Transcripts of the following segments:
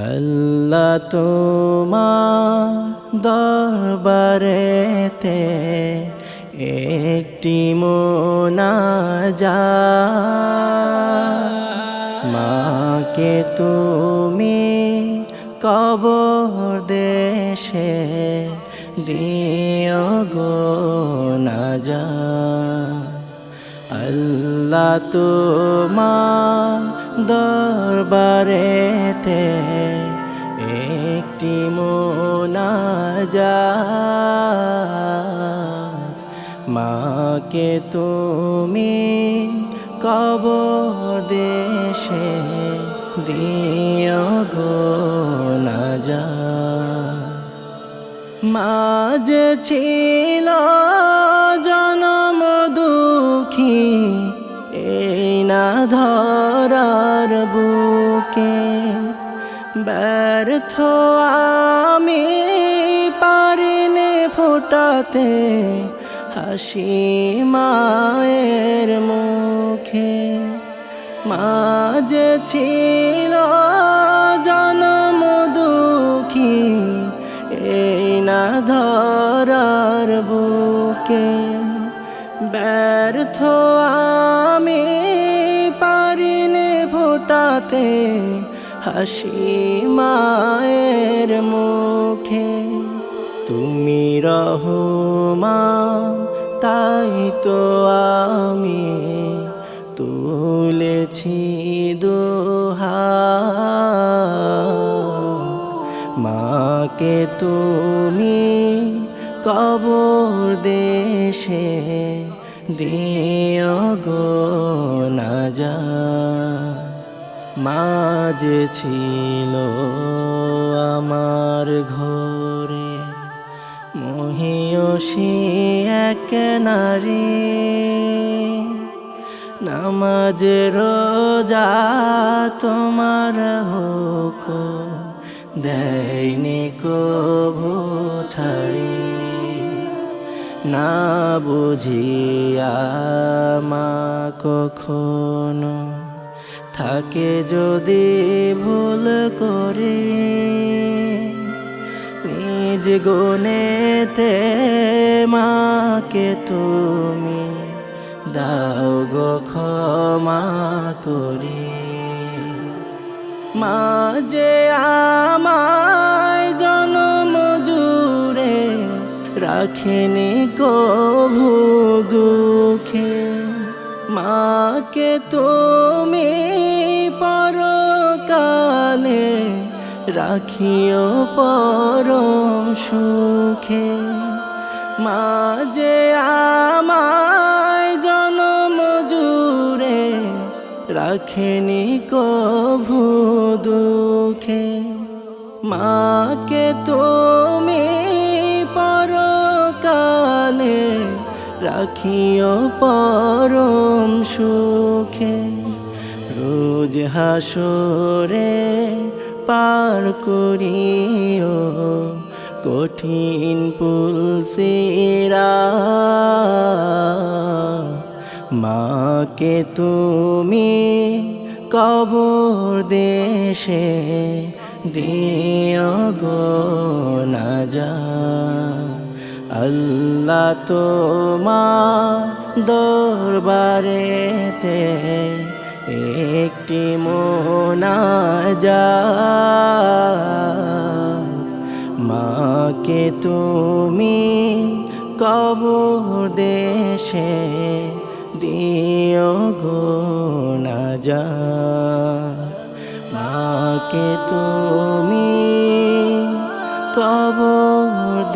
আল্লাহ তোমার দরবারেতে একটি মুনাজাত, মাকে তুমি কবর দেশে দিও গো নাজাত। আল্লাহ তোমার দরবারেতে একটি মুনাজাত, মাকে তুমি কবর দেশে দিও গো নাজাত। মা যে ছিল জনম দুঃখী, এই না ধরার বুকে, ব্যর্থ আমি পারিনি ফোটাতে হাসি মায়ের মুখে। মা যে ছিল জনম দুঃখী, এই না ধরার বুকে, ব্যর্থ আমি পারিনি ফোটাতে হাসি মায়ের মুখে। তুমি রহমান তাই তো আমি তুলেছি দুহাত, মাকে তুমি কবর দেশে দিও গো নাজাত। মা যে ছিল আমার ঘরে মহিয়সী এক নারী, নামাজ রোজা তোমার হুকুম দেয়নি কভু ছাড়ি। না বুঝিয়া মা কখনো থাকে যদি ভুল করে, নিজ গুণেতে মাকে তুমি দাও গো ক্ষমা করে। মা যে আমায় জনম জুড়ে রাখেনি কভু দুঃখে, মাকে তুমি পরকালে রাখিও পরম সুখে। মা যে আমায় জনম জুড়ে রাখেনি কভু দুঃখে, মাকে তুমি পরকালে রাখিও পরম সুখে। রোজ হাসরে পার করিও কঠিন পুলসিরাত, মাকে তুমি কবর দেশে দিও গো নাজাত। আল্লাহ তোমার দরবারেতে একটি মুনাজাত, মাকে তুমি কবর দেশে দিও গো নাজাত। মাকে তুমি কবর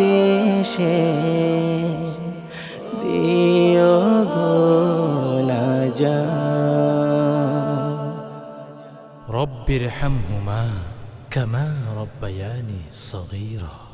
দেশে দিও গো নাজাত। رب ارحمهما كما ربياني صغيرا.